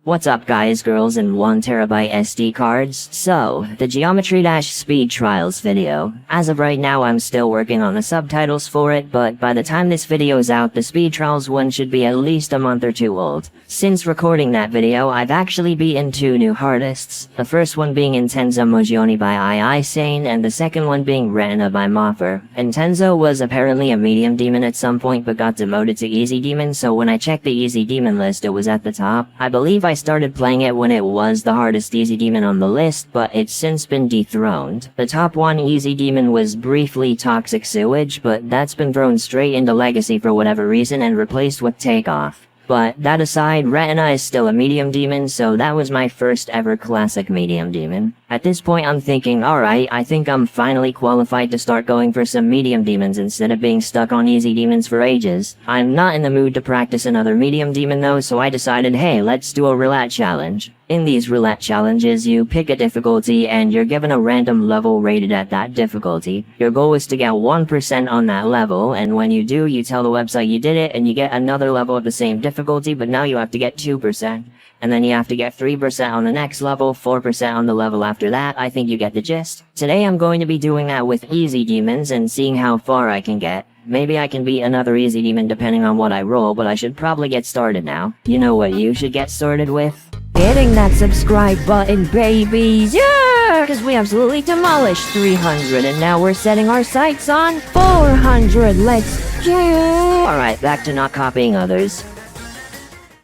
What's up guys, girls, and 1TB SD cards? So, the Geometry Dash Speed Trials video. As of right now, I'm still working on the subtitles for it, but by the time this video is out, the Speed Trials one should be at least a month or two old. Since recording that video, I've actually beaten two new artists, the first one being Intenzo Mogioni by Sane, and the second one being Retina by Moffer. Intenzo was apparently a medium demon at some point, but got demoted to easy demon, so when I checked the easy demon list, it was at the top. I believe I started playing it when it was the hardest easy demon on the list, but it's since been dethroned. The top one easy demon was briefly Toxic Sewage, but that's been thrown straight into Legacy for whatever reason and replaced with Takeoff. But that aside, Retina is still a medium demon, so that was my first ever classic medium demon. At this point I'm thinking, alright, I think I'm finally qualified to start going for some medium demons instead of being stuck on easy demons for ages. I'm not in the mood to practice another medium demon though, so I decided, hey, let's do a roulette challenge. In these roulette challenges, you pick a difficulty and you're given a random level rated at that difficulty. Your goal is to get 1% on that level, and when you do, you tell the website you did it and you get another level of the same difficulty, but now you have to get 2%. And then you have to get 3% on the next level, 4% on the level after that. I think you get the gist. Today I'm going to be doing that with easy demons and seeing how far I can get. Maybe I can beat another easy demon depending on what I roll, but I should probably get started now. You know what you should get started with? Hitting that subscribe button, babies! Yeah! Because we absolutely demolished 300 and now we're setting our sights on 400. Let's go! Alright, back to not copying others.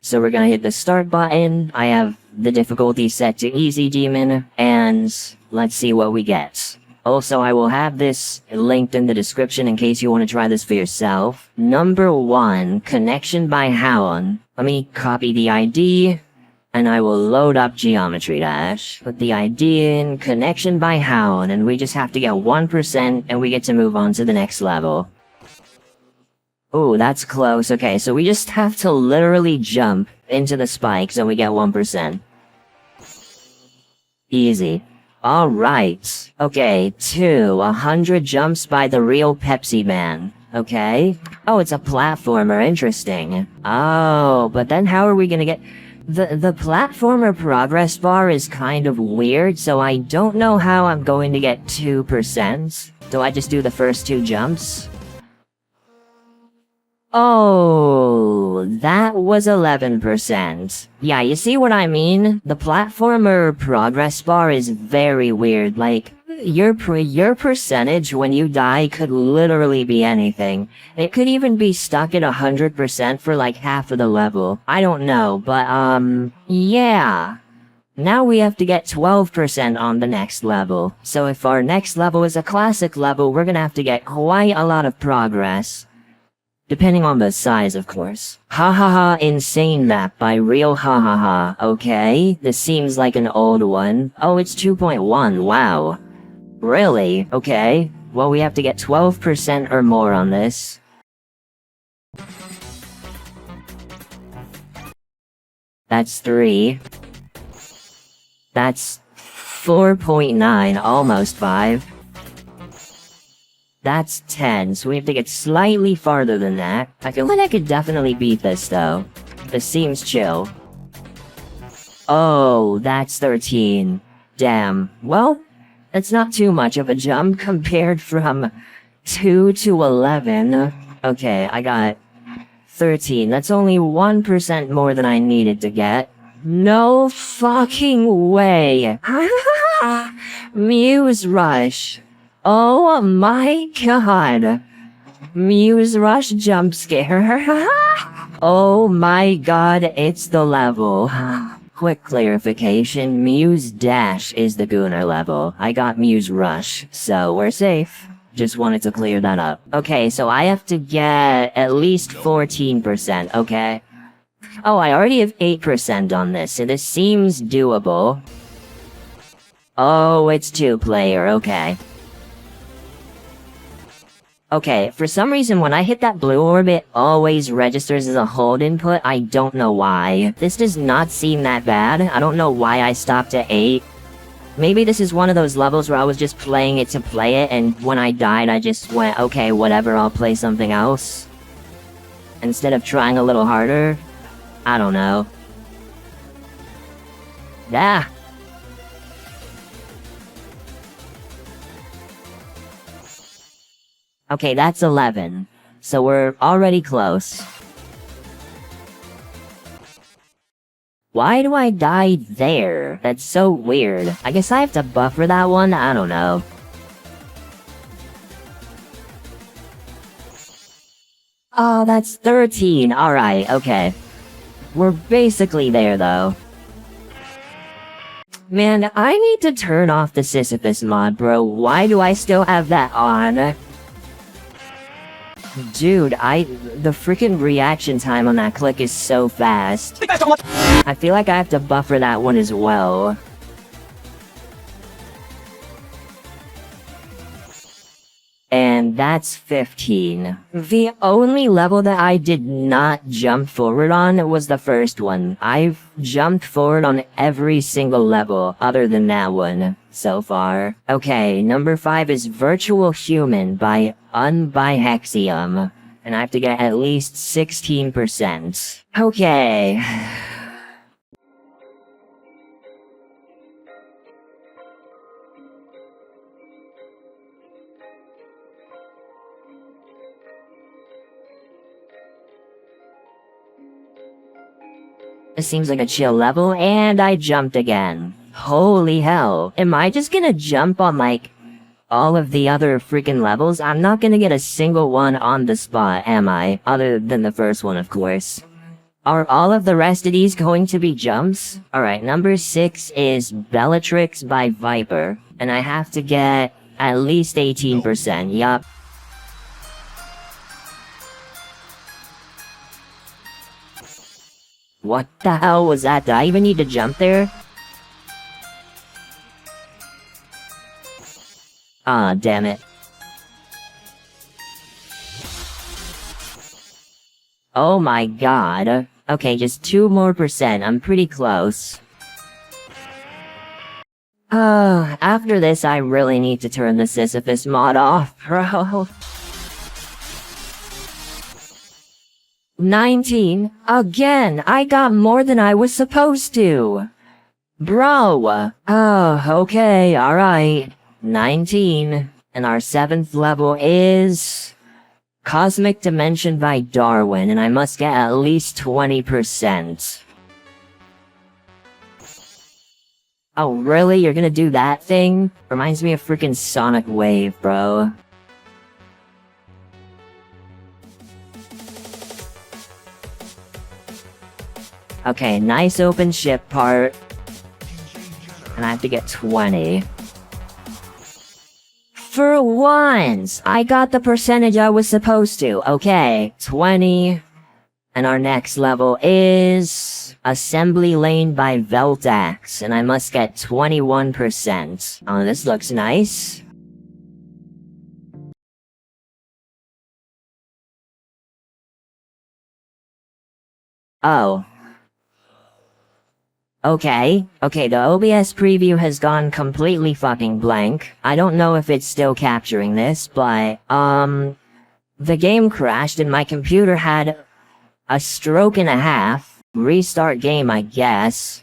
So we're gonna hit the start button. I have the difficulty set to easy demon, and let's see what we get. Also, I will have this linked in the description in case you want to try this for yourself. Number 1, Connection by Hound. Let me copy the ID, and I will load up Geometry Dash. Put the ID in, Connection by Hound, and we just have to get 1%, and we get to move on to the next level. Ooh, that's close. Okay, so we just have to literally jump into the spikes and we get 1%. Easy. Alright. Okay, 100 jumps by the real Pepsi Man. Okay. Oh, it's a platformer. Interesting. Oh, but then how are we gonna get... The platformer progress bar is kind of weird, so I don't know how I'm going to get 2%. Do I just do the first 2 jumps? Oh, that was 11%. Yeah, you see what I mean? The platformer progress bar is very weird. Like, your percentage when you die could literally be anything. It could even be stuck at 100% for like half of the level. I don't know, but yeah. Now we have to get 12% on the next level. So if our next level is a classic level, we're gonna have to get quite a lot of progress. Depending on the size, of course. Ha ha ha, Insane Map by Real Ha Ha Ha. Okay, this seems like an old one. Oh, it's 2.1, wow. Really? Okay. Well, we have to get 12% or more on this. That's 3. That's 4.9, almost 5. That's 10, so we have to get slightly farther than that. I feel like I could definitely beat this, though. This seems chill. Oh, that's 13. Damn. Well, that's not too much of a jump compared from 2 to 11. Okay, I got 13. That's only 1% more than I needed to get. No fucking way. Muse Rush. Oh my god. Muse Rush jump scare. Oh my god, it's the level. Quick clarification, Muse Dash is the Gooner level. I got Muse Rush, so we're safe. Just wanted to clear that up. Okay, so I have to get at least 14%, okay? Oh, I already have 8% on this, so this seems doable. Oh, it's 2-player, okay. Okay, for some reason when I hit that blue orb, it always registers as a hold input. I don't know why. This does not seem that bad. I don't know why I stopped at 8. Maybe this is one of those levels where I was just playing it to play it, and when I died I just went, okay, whatever, I'll play something else. Instead of trying a little harder. I don't know. Ah! Okay, that's 11. So we're already close. Why do I die there? That's so weird. I guess I have to buffer that one? I don't know. Oh, that's 13. Alright, okay. We're basically there, though. Man, I need to turn off the Sisyphus mod, bro. Why do I still have that on? Dude, the freaking reaction time on that click is so fast. I feel like I have to buffer that one as well. And that's 15. The only level that I did not jump forward on was the first one. I've jumped forward on every single level other than that one so far. Okay, number 5 is Virtual Human by Unbihexium. And I have to get at least 16%. Okay. This seems like a chill level, and I jumped again. Holy hell. Am I just gonna jump on, like, all of the other freaking levels? I'm not gonna get a single one on the spot, am I? Other than the first one, of course. Are all of the rest of these going to be jumps? Alright, number 6 is Bellatrix by Viper. And I have to get at least 18%, yup. What the hell was that? Did I even need to jump there? Ah, damn it. Oh my god. Okay, just 2 more %. I'm pretty close. After this, I really need to turn the Sisyphus mod off, bro. 19? Again! I got more than I was supposed to! Bro! Oh, okay, alright. 19. And our 7th level is... Cosmic Dimension by Darwin, and I must get at least 20%. Oh, really? You're gonna do that thing? Reminds me of freaking Sonic Wave, bro. Okay, nice open ship part. And I have to get 20. For once! I got the percentage I was supposed to. Okay, 20. And our next level is... Assembly Lane by Veltax, and I must get 21%. Oh, this looks nice. Oh. Okay, the OBS preview has gone completely fucking blank. I don't know if it's still capturing this, but, the game crashed and my computer had a stroke and a half. Restart game, I guess.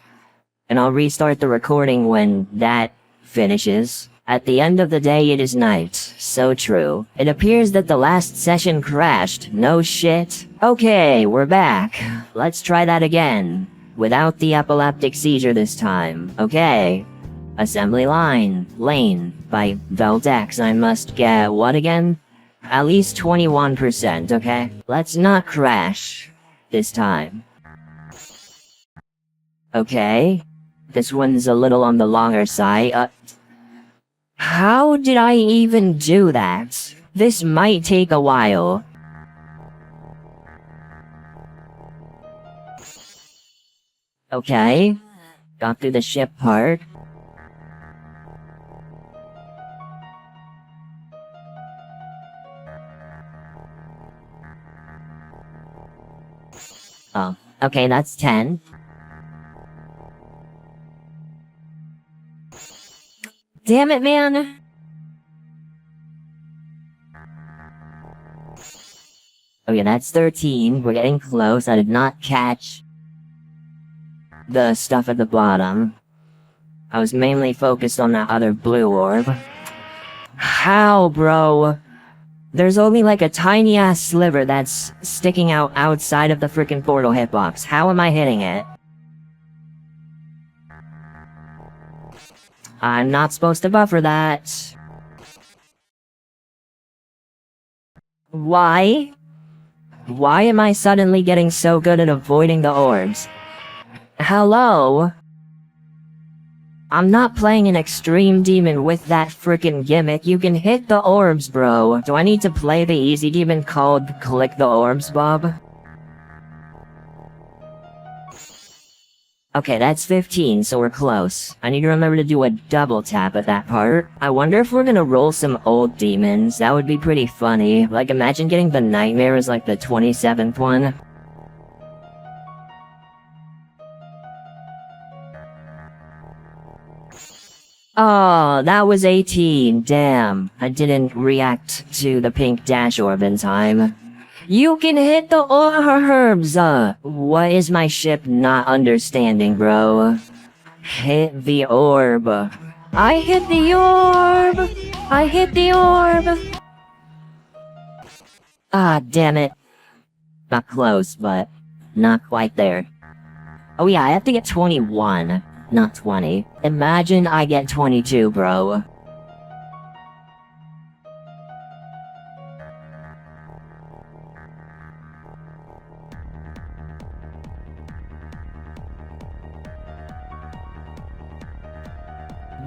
And I'll restart the recording when that finishes. At the end of the day, it is night. So true. It appears that the last session crashed. No shit. Okay, we're back. Let's try that again. Without the epileptic seizure this time. Okay. Assembly Lane by Veldex. I must get what again? At least 21%, okay? Let's not crash this time. Okay. This one's a little on the longer side. How did I even do that? This might take a while. Okay. Got through the ship part. Oh, okay, that's 10. Damn it, man! Okay, that's 13. We're getting close. I did not catch the stuff at the bottom. I was mainly focused on that other blue orb. How, bro? There's only like a tiny ass sliver that's sticking out outside of the freaking portal hitbox. How am I hitting it? I'm not supposed to buffer that. Why? Why am I suddenly getting so good at avoiding the orbs? Hello? I'm not playing an extreme demon with that frickin' gimmick. You can hit the orbs, bro. Do I need to play the easy demon called Click the Orbs, Bob? Okay, that's 15, so we're close. I need to remember to do a double tap at that part. I wonder if we're gonna roll some old demons. That would be pretty funny. Like, imagine getting the Nightmare as like the 27th one. Oh, that was 18. Damn. I didn't react to the pink dash orb in time. You can hit the orbs! What is my ship not understanding, bro? Hit the orb. I hit the orb! I hit the orb! Ah, damn it. Not close, but not quite there. Oh yeah, I have to get 21. Not 20. Imagine I get 22, bro.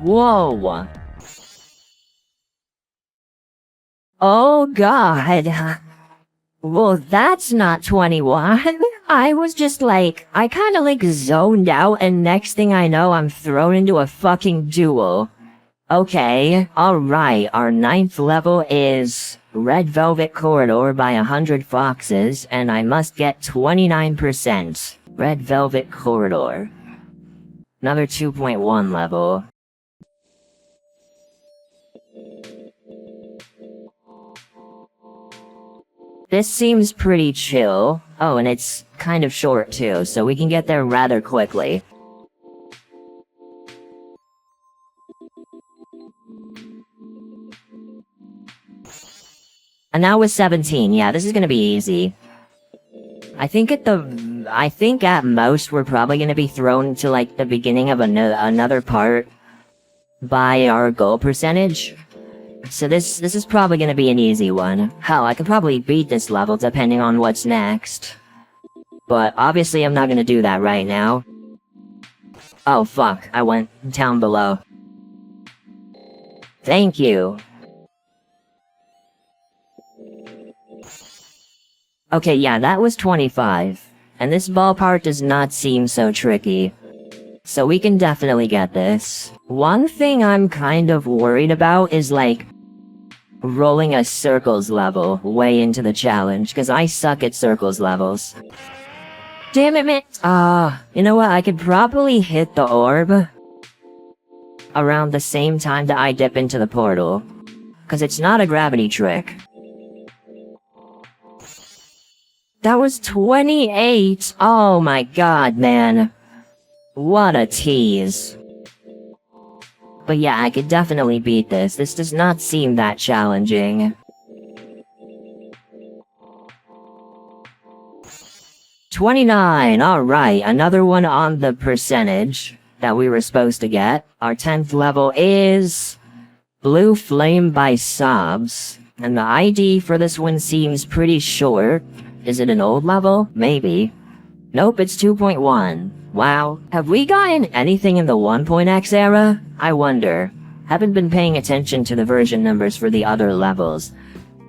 Whoa. Oh god. Well, that's not 21. I was just like, I kinda like zoned out and next thing I know I'm thrown into a fucking duel. Okay, alright, our 9th level is Red Velvet Corridor by 100 Foxes, and I must get 29%. Red Velvet Corridor. Another 2.1 level. This seems pretty chill. Oh, and it's kind of short too, so we can get there rather quickly. And now with 17, yeah, this is gonna be easy. I think at most we're probably gonna be thrown to like the beginning of another part by our goal percentage. So this is probably gonna be an easy one. Hell, I could probably beat this level depending on what's next. But obviously I'm not gonna do that right now. Oh fuck, I went down below. Thank you. Okay, yeah, that was 25. And this ballpark does not seem so tricky. So we can definitely get this. One thing I'm kind of worried about is like rolling a circles level way into the challenge, because I suck at circles levels. Damn it, man! You know what, I could probably hit the orb around the same time that I dip into the portal, because it's not a gravity trick. That was 28! Oh my god, man. What a tease. But yeah, I could definitely beat this. This does not seem that challenging. 29! Alright, another one on the percentage that we were supposed to get. Our 10th level is Blue Flame by Sobs. And the ID for this one seems pretty short. Is it an old level? Maybe. Nope, it's 2.1. Wow. Have we gotten anything in the 1.x era? I wonder. Haven't been paying attention to the version numbers for the other levels.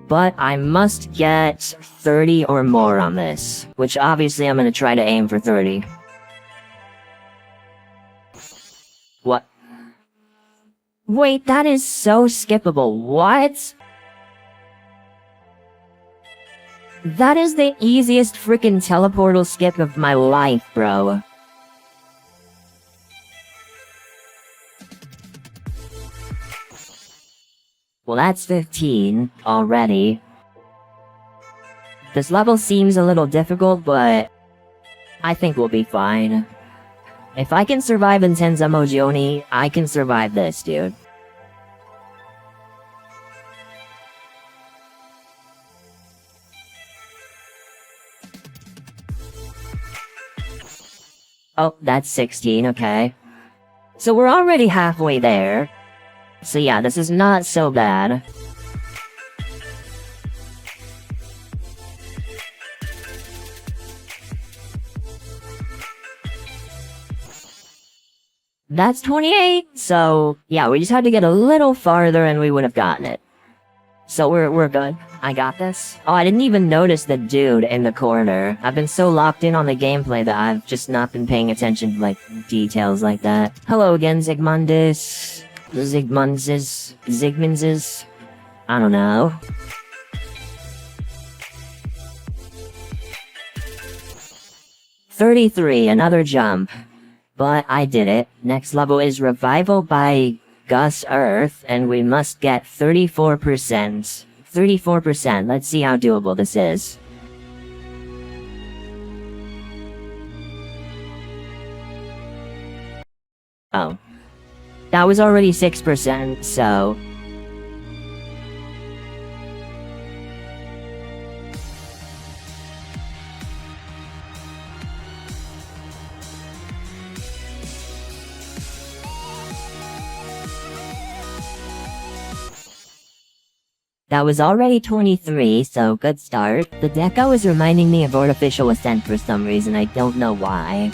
But I must get 30 or more on this. Which obviously I'm gonna try to aim for 30. What? Wait, that is so skippable. What? That is the easiest freaking teleportal skip of my life, bro. Well, that's 15 already. This level seems a little difficult, but I think we'll be fine. If I can survive in Tenza Mojioni, I can survive this, dude. Oh, that's 16, okay. So we're already halfway there. So yeah, this is not so bad. That's 28, so yeah, we just had to get a little farther and we would have gotten it. So we're good. I got this. Oh, I didn't even notice the dude in the corner. I've been so locked in on the gameplay that I've just not been paying attention to, like, details like that. Hello again, Zigmundus. Zigmundses. I don't know. $33, another jump. But I did it. Next level is Revival by Gus Earth, and we must get 34%. 34%, let's see how doable this is. Oh. That was already 6%, so... That was already 23, so good start. The deco is reminding me of Artificial Ascent for some reason, I don't know why.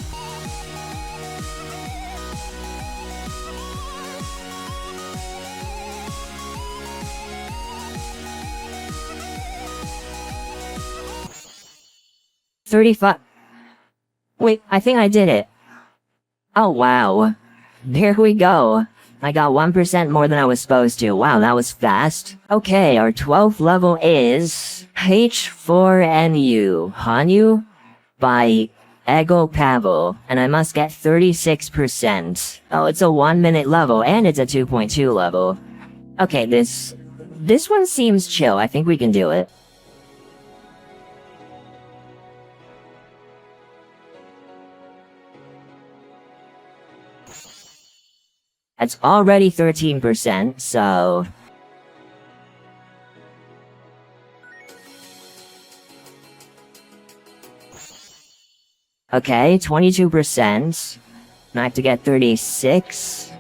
$35. Wait, I think I did it. Oh wow. There we go. I got 1% more than I was supposed to. Wow, that was fast. Okay, our 12th level is H4NU. Hanyu? By Ego Pavel. And I must get 36%. Oh, it's a 1-minute level, and it's a 2.2 level. Okay, this one seems chill. I think we can do it. That's already 13%, so... Okay, 22%. I have to get 36.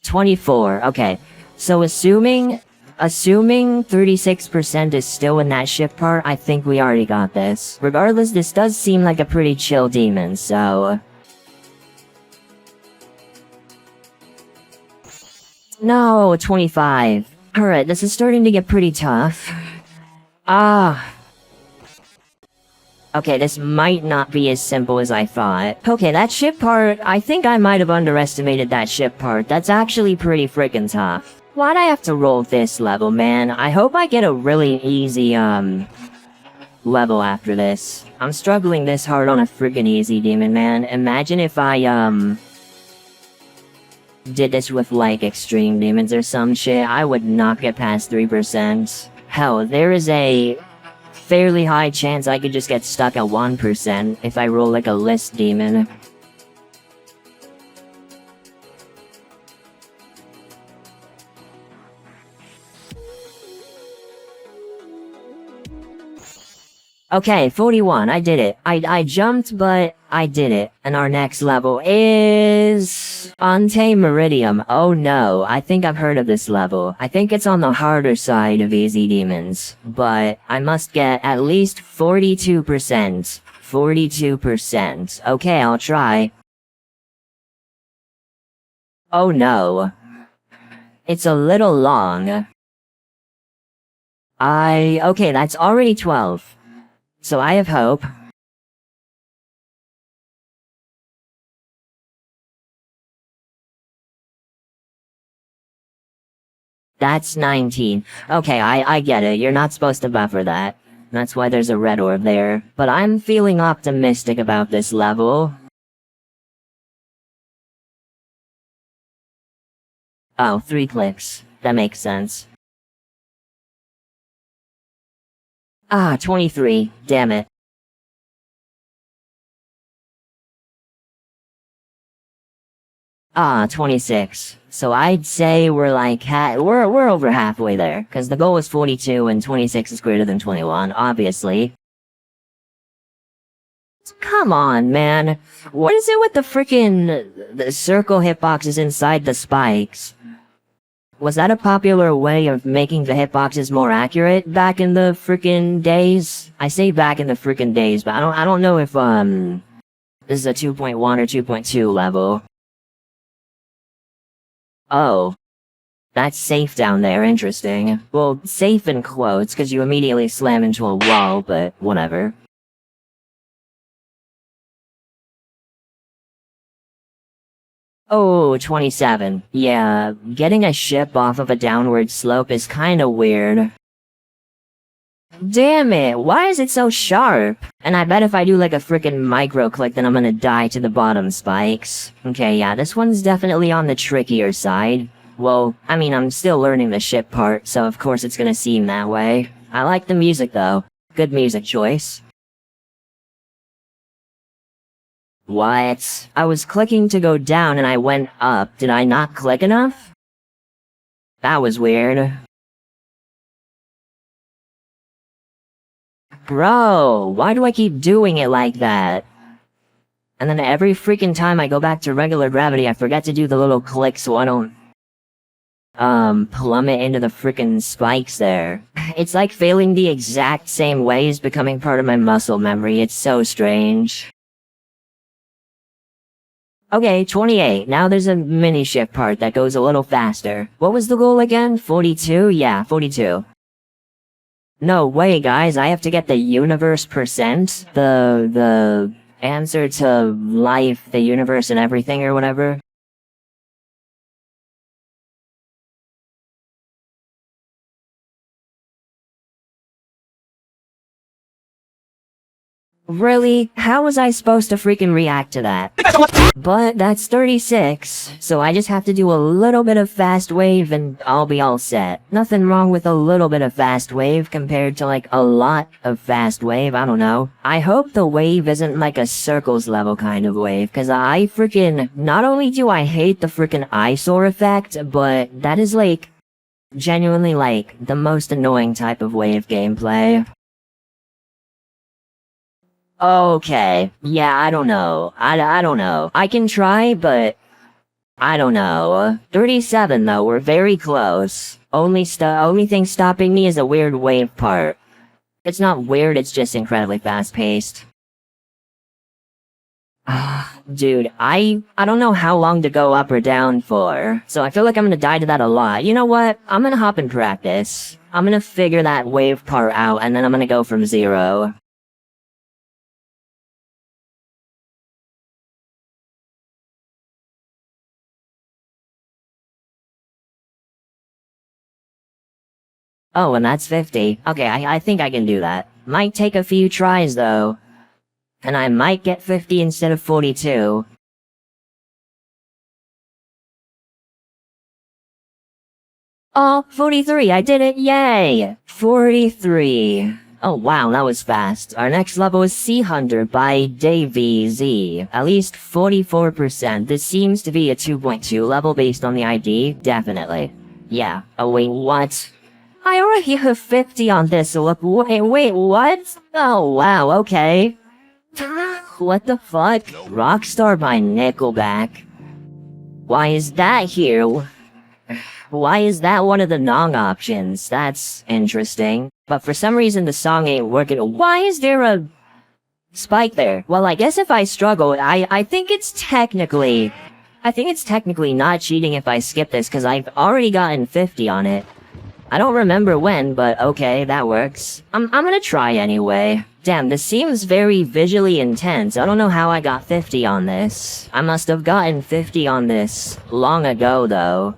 24, okay. So assuming 36% is still in that ship part, I think we already got this. Regardless, this does seem like a pretty chill demon, so... No, 25. Alright, this is starting to get pretty tough. Okay, this might not be as simple as I thought. Okay, that ship part, I think I might have underestimated that ship part. That's actually pretty freaking tough. Why'd I have to roll this level, man? I hope I get a really easy, level after this. I'm struggling this hard on a freaking easy demon, man. Imagine if I, did this with, like, extreme demons or some shit, I would not get past 3%. Hell, there is a fairly high chance I could just get stuck at 1% if I roll, like, a list demon. Okay, 41, I did it. I jumped, but I did it. And our next level is... Ante Meridium. Oh no, I think I've heard of this level. I think it's on the harder side of easy demons. But I must get at least 42%. 42%. Okay, I'll try. Oh no. It's a little long. Okay, that's already 12. So I have hope. That's 19. Okay, I get it. You're not supposed to buffer that. That's why there's a red orb there. But I'm feeling optimistic about this level. Oh, 3 clicks. That makes sense. 23. Damn it. Ah, 26. So I'd say we're like, we're over halfway there, because the goal is 42 and 26 is greater than 21, obviously. Come on, man. What is it with the circle hitboxes inside the spikes? Was that a popular way of making the hitboxes more accurate back in the frickin' days? I say back in the frickin' days, but I don't know if, this is a 2.1 or 2.2 level. Oh. That's safe down there, interesting. Well, safe in quotes, because you immediately slam into a wall, but whatever. Oh, 27. Yeah, getting a ship off of a downward slope is kinda weird. Damn it, why is it so sharp? And I bet if I do like a frickin' micro click then I'm gonna die to the bottom spikes. Okay, yeah, this one's definitely on the trickier side. Well, I mean, I'm still learning the ship part, so of course it's gonna seem that way. I like the music though. Good music choice. What? I was clicking to go down and I went up. Did I not click enough? That was weird. Bro, why do I keep doing it like that? And then every freaking time I go back to regular gravity, I forget to do the little click so I don't, plummet into the freaking spikes there. It's like failing the exact same way is becoming part of my muscle memory. It's so strange. Okay, 28. Now there's a mini shift part that goes a little faster. What was the goal again? 42? Yeah, 42. No way, guys, I have to get the universe percent? The answer to life, the universe, and everything or whatever? Really? How was I supposed to freaking react to that? But that's 36, so I just have to do a little bit of fast wave and I'll be all set. Nothing wrong with a little bit of fast wave compared to like a lot of fast wave, I don't know. I hope the wave isn't like a circles level kind of wave, cause I freaking, not only do I hate the freaking eyesore effect, but that is like, genuinely like, the most annoying type of wave gameplay. Okay, yeah, I don't know. I don't know. I can try, but I don't know. 37 though, we're very close. Only thing stopping me is a weird wave part. It's not weird, it's just incredibly fast-paced. Dude, I don't know how long to go up or down for, so I feel like I'm gonna die to that a lot. You know what? I'm gonna hop in practice. I'm gonna figure that wave part out, and then I'm gonna go from 0. Oh, and that's 50. Okay, I think I can do that. Might take a few tries, though. And I might get 50 instead of 42. Oh, 43, I did it, yay! 43. Oh wow, that was fast. Our next level is Sea Hunter by Davey Z. At least 44%. This seems to be a 2.2 level based on the ID, definitely. Yeah. Oh wait, what? I already have 50 on this, look, wait, what? Oh wow, okay. What the fuck? Rockstar by Nickelback. Why is that here? Why is that one of the Nong options? That's interesting. But for some reason the song ain't working. Why is there a spike there? Well, I guess if I struggle, I think it's technically not cheating if I skip this, because I've already gotten 50 on it. I don't remember when, but okay, that works. I'm gonna try anyway. Damn, this seems very visually intense. I don't know how I got 50 on this. I must have gotten 50 on this long ago, though.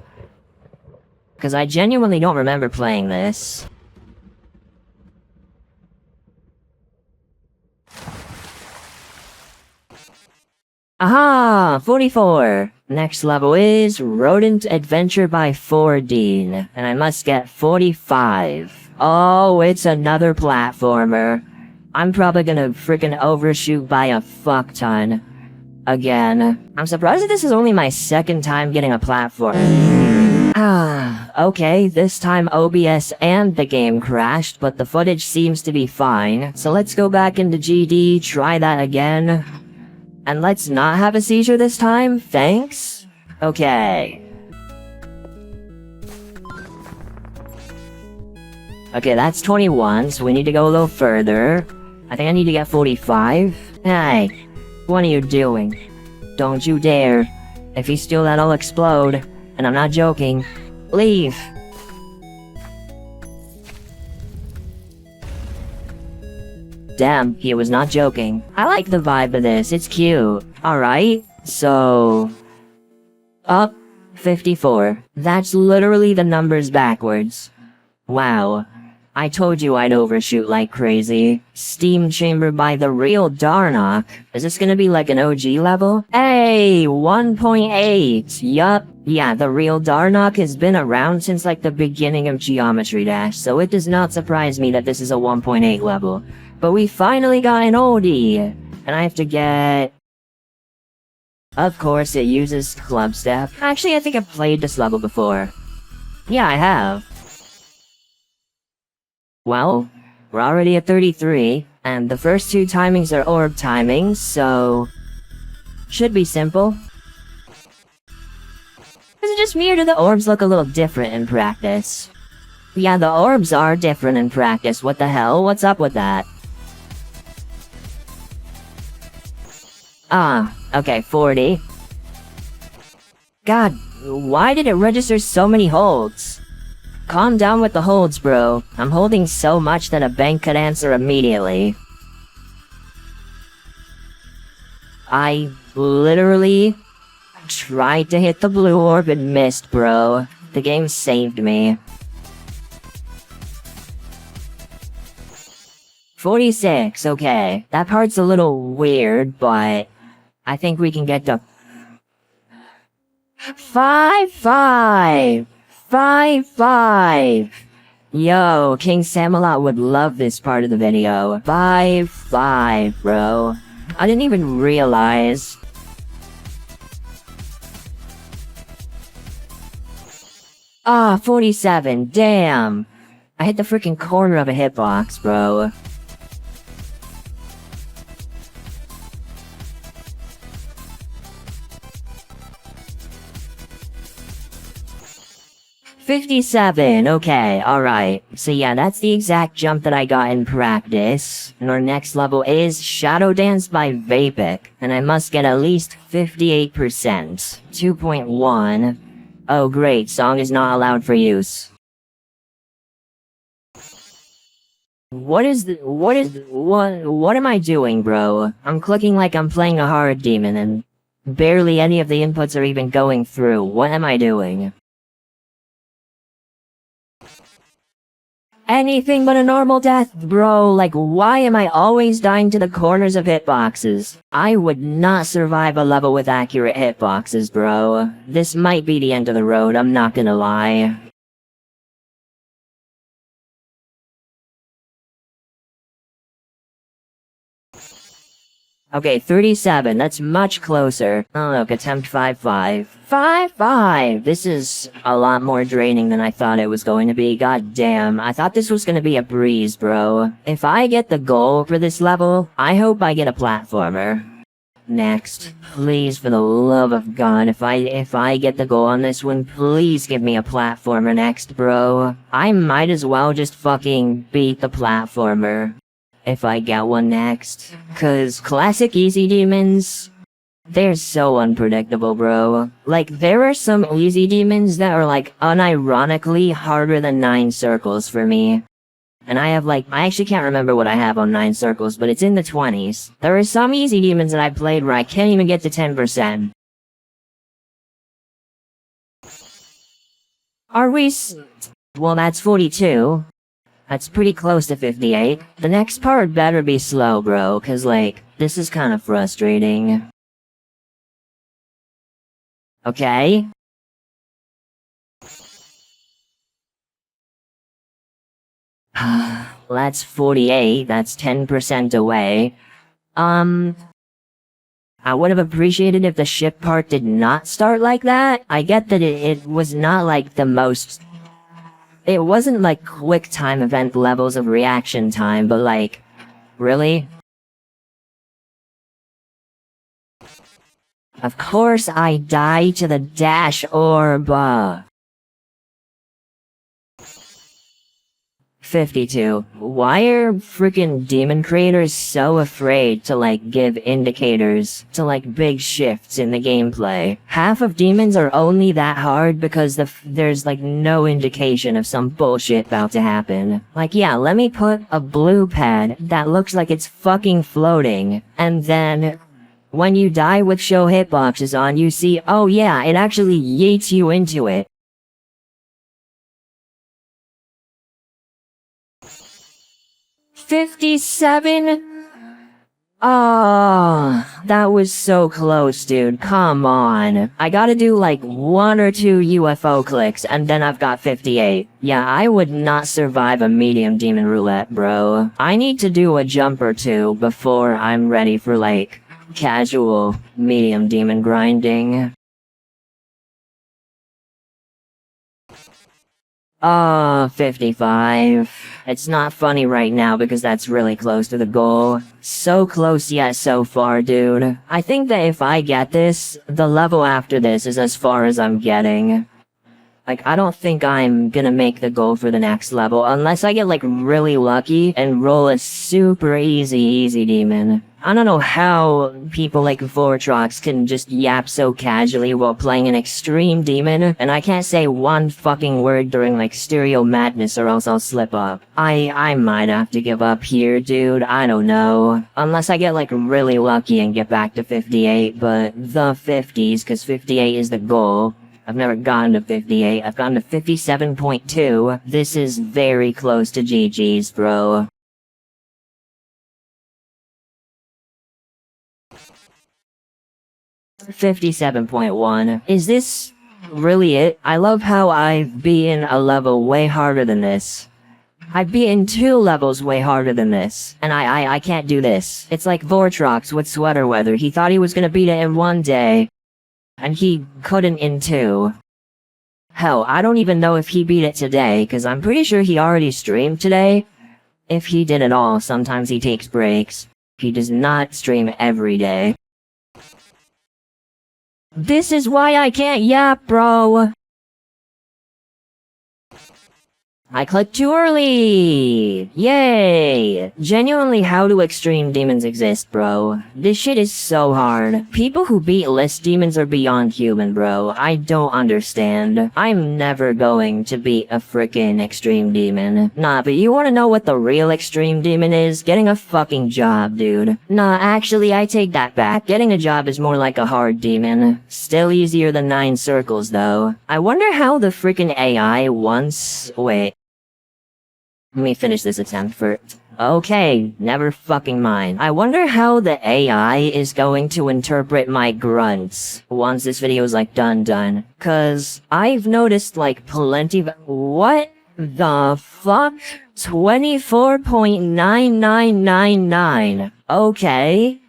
Because I genuinely don't remember playing this. Aha! 44! Next level is Rodent Adventure by 4D, and I must get 45. Oh, it's another platformer. I'm probably gonna freaking overshoot by a fuck ton. again. I'm surprised that this is only my second time getting a platform. Okay, this time OBS and the game crashed, but the footage seems to be fine. So let's go back into GD, try that again. And let's not have a seizure this time, thanks? Okay. Okay, that's 21, so we need to go a little further. I think I need to get 45. Hey, what are you doing? Don't you dare. If you steal that, I'll explode. And I'm not joking. Leave. Damn, he was not joking. I like the vibe of this, it's cute. Alright, so... Up 54. That's literally the numbers backwards. Wow. I told you I'd overshoot like crazy. Steam chamber by the real Darnock. Is this gonna be like an OG level? Hey, 1.8. Yup. Yeah, the real Darnock has been around since like the beginning of Geometry Dash, so it does not surprise me that this is a 1.8 level. But we finally got an oldie. And I have to get... Of course, it uses club step. Actually, I think I've played this level before. Yeah, I have. Well, we're already at 33, and the first two timings are orb timings, so... Should be simple. Is it just me or do the orbs look a little different in practice? Yeah, the orbs are different in practice, what the hell? What's up with that? Okay, 40. God, why did it register so many holds? Calm down with the holds, bro. I'm holding so much that a bank could answer immediately. I literally tried to hit the blue orb and missed, bro. The game saved me. 46, okay. That part's a little weird, but I think we can get to 5-5. 5-5! Yo, King Samalot would love this part of the video. 5-5, bro. I didn't even realize. Ah, 47, damn! I hit the freaking corner of a hitbox, bro. 57, okay, alright. So yeah, that's the exact jump that I got in practice. And our next level is Shadow Dance by Vapic. And I must get at least 58%. 2.1. Oh great, song is not allowed for use. What am I doing, bro? I'm clicking like I'm playing a hard demon and barely any of the inputs are even going through. What am I doing? Anything but a normal death, bro. Like, why am I always dying to the corners of hitboxes? I would not survive a level with accurate hitboxes, bro. This might be the end of the road, I'm not gonna lie. Okay, 37, that's much closer. Oh look, attempt 5-5. 5-5! This is a lot more draining than I thought it was going to be, god damn. I thought this was gonna be a breeze, bro. If I get the goal for this level, I hope I get a platformer. Next. Please, for the love of God, if I get the goal on this one, please give me a platformer next, bro. I might as well just fucking beat the platformer. If I get one next. Cause classic easy demons, they're so unpredictable, bro. Like, there are some easy demons that are like unironically harder than 9 circles for me. And I have like, I actually can't remember what I have on 9 circles, but it's in the 20s. There are some easy demons that I played where I can't even get to 10%. Are we well, that's 42. That's pretty close to 58. The next part better be slow, bro, cause like, this is kinda frustrating. Okay? That's 48, that's 10% away. I would have appreciated if the ship part did not start like that. I get that it was not like the most... It wasn't like quick time event levels of reaction time, but like... Really? Of course I die to the dash orb. 52. Why are freaking demon creators so afraid to like give indicators to like big shifts in the gameplay? Half of demons are only that hard because there's like no indication of some bullshit about to happen. Like, yeah, let me put a blue pad that looks like it's fucking floating, and then when you die with show hitboxes on, you see, oh yeah, it actually yeets you into it. 57? Oh, that was so close, dude. Come on. I gotta do like 1 or 2 UFO clicks, and then I've got 58. Yeah, I would not survive a medium demon roulette, bro. I need to do a jump or 2 before I'm ready for like casual medium demon grinding. 55. It's not funny right now because that's really close to the goal. So close yet so far, dude. I think that if I get this, the level after this is as far as I'm getting. Like, I don't think I'm gonna make the goal for the next level unless I get like really lucky and roll a super easy demon. I don't know how people like Vortrox can just yap so casually while playing an extreme demon, and I can't say one fucking word during like stereo madness or else I'll slip up. I might have to give up here, dude. I don't know. Unless I get like really lucky and get back to 58, but the 50s, cause 58 is the goal. I've never gotten to 58, I've gotten to 57.2. This is very close to GG's, bro. $57.1. Is this really it? I love how I've beaten a level way harder than this. I've beaten 2 levels way harder than this, and I can't do this. It's like Vortrox with Sweater Weather. He thought he was gonna beat it in 1 day, and he couldn't in 2. Hell, I don't even know if he beat it today, cause I'm pretty sure he already streamed today. If he did at all, sometimes he takes breaks. He does not stream every day. This is why I can't yap, bro! I clicked too early! Yay! Genuinely, how do extreme demons exist, bro? This shit is so hard. People who beat list demons are beyond human, bro. I don't understand. I'm never going to beat a frickin' extreme demon. Nah, but you wanna know what the real extreme demon is? Getting a fucking job, dude. Nah, actually, I take that back. Getting a job is more like a hard demon. Still easier than 9 circles, though. I wonder how the frickin' AI wants... Wait. Let me finish this attempt first. Okay, never fucking mind. I wonder how the AI is going to interpret my grunts once this video is like done. Cause I've noticed like plenty of— what the fuck? 24.9999. Okay.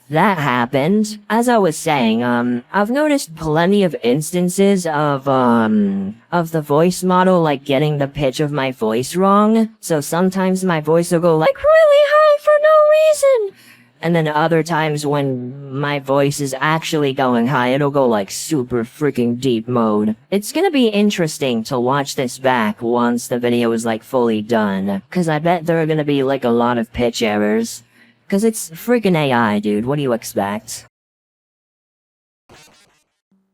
That happened. As I was saying, I've noticed plenty of instances of the voice model, like, getting the pitch of my voice wrong. So sometimes my voice will go, like, really high for no reason! And then other times when my voice is actually going high, it'll go, like, super freaking deep mode. It's gonna be interesting to watch this back once the video is, like, fully done. Cause I bet there are gonna be, like, a lot of pitch errors. Cause it's freaking AI, dude. What do you expect?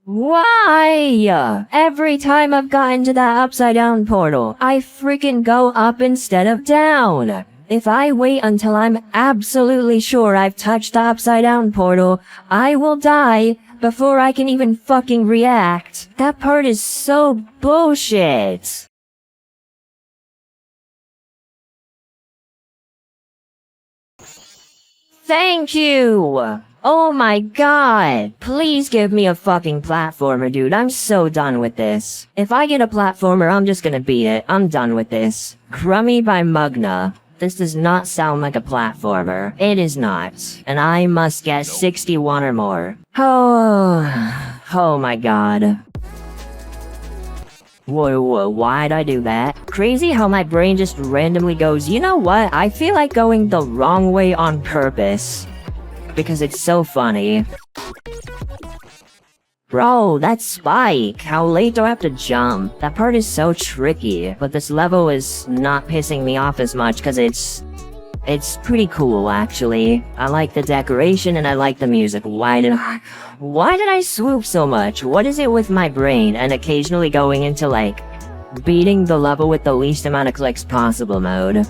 Why? Every time I've gotten to that upside down portal, I freaking go up instead of down. If I wait until I'm absolutely sure I've touched the upside down portal, I will die before I can even fucking react. That part is so bullshit. Thank you! Oh my god! Please give me a fucking platformer, dude. I'm so done with this. If I get a platformer, I'm just gonna beat it. I'm done with this. Crummy by Mugna. This does not sound like a platformer. It is not. And I must get 61 or more. Oh my god. Whoa, why'd I do that? Crazy how my brain just randomly goes, you know what? I feel like going the wrong way on purpose. Because it's so funny. Bro, that's Spike. How late do I have to jump? That part is so tricky, but this level is not pissing me off as much because it's pretty cool, actually. I like the decoration and I like the music. Why did I swoop so much? What is it with my brain and occasionally going into, like, beating the level with the least amount of clicks possible mode?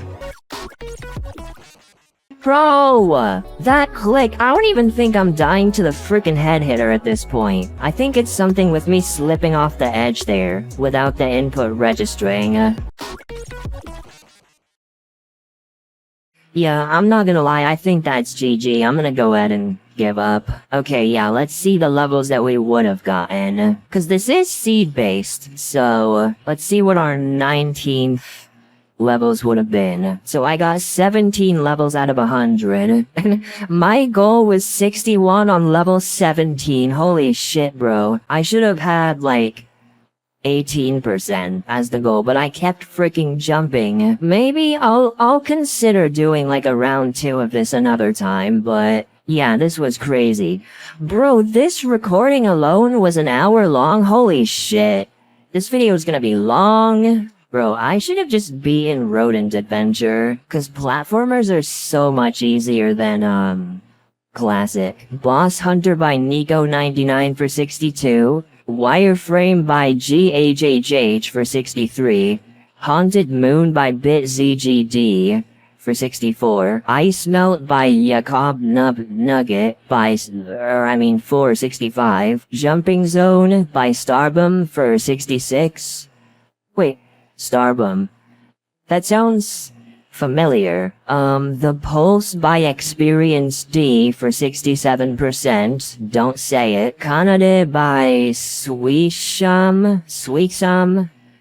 Bro! That click, I don't even think I'm dying to the frickin' head hitter at this point. I think it's something with me slipping off the edge there, without the input registering. Yeah, I'm not gonna lie, I think that's GG. I'm gonna go ahead and give up. Okay, yeah, let's see the levels that we would have gotten. Cause this is seed-based, so let's see what our 19th levels would have been. So I got 17 levels out of 100. My goal was 61 on level 17. Holy shit, bro. I should have had, like, 18% as the goal, but I kept freaking jumping. Maybe I'll consider doing, like, a round 2 of this another time, but yeah, this was crazy. Bro, this recording alone was an hour long? Holy shit. This video is gonna be long. Bro, I should have just been in Rodent Adventure, cause platformers are so much easier than, classic. Boss Hunter by Nico99 for 62. Wireframe by GHHH for 63. Haunted Moon by BitZGD for 64. Ice Melt by Jacob Nugget for 65. Jumping Zone by Starbum for 66. Wait. Starbum. That sounds familiar. The Pulse by Experience D for 67%. Don't say it. Kanade by Sweesham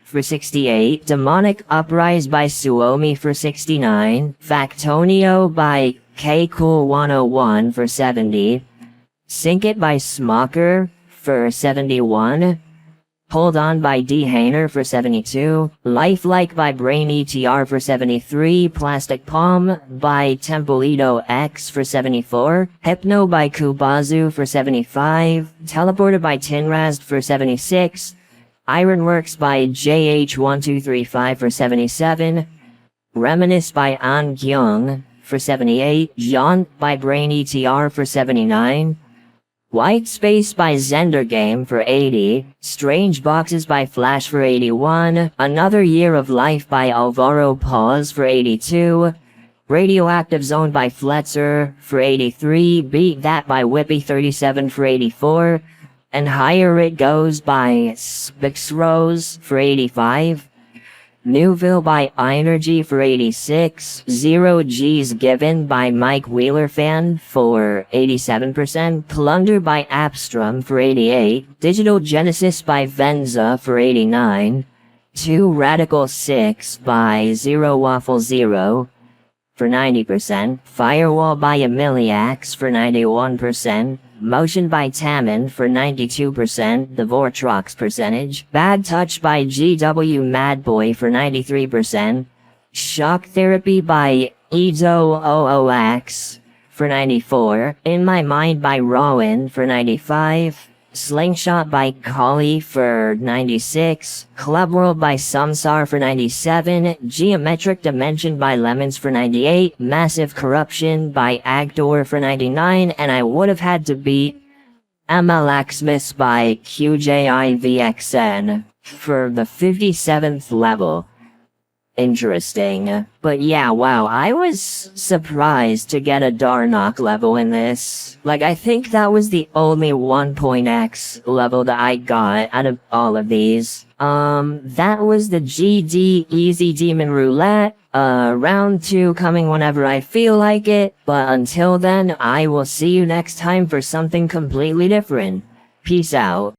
for 68. Demonic Uprise by Suomi for 69. Factonio by Kcool101 for 70. Sink It by Smocker for 71. Hold On by D. Hainer for 72. Lifelike by Brain ETR for 73. Plastic Palm by Tempolito X for 74. Hypno by Kubazu for 75. Teleporter by Tinrazd for 76. Ironworks by JH1235 for 77. Reminisce by An Kyung for 78. Jaunt by Brain ETR for 79. White Space by Zender Game for 80, Strange Boxes by Flash for 81, Another Year of Life by Alvaro Paz for 82, Radioactive Zone by Fletzer for 83, Beat That by Whippy37 for 84, and Higher It Goes by Spixrose for 85, Newville by Energy for 86, Zero G's Given by Mike Wheeler Fan for 87%, Plunder by Abstrom for 88, Digital Genesis by Venza for 89, 2 Radical 6 by Zero Waffle Zero for 90%, Firewall by Emiliax for 91%, Motion by Taman for 92%, the Vortrox percentage, Bad Touch by GW Madboy for 93%, Shock Therapy by Ezo00X for 94, In My Mind by Rowan for 95, Slingshot by Kali for 96, Club World by Samsar for 97, Geometric Dimension by Lemons for 98, Massive Corruption by Agdor for 99, and I would have had to beat Amalaxmis by QJIVXN for the 57th level. Interesting. But yeah, wow, I was surprised to get a Darnock level in this. Like, I think that was the only 1.x level that I got out of all of these. That was the GD Easy Demon Roulette. Round 2 coming whenever I feel like it. But until then, I will see you next time for something completely different. Peace out.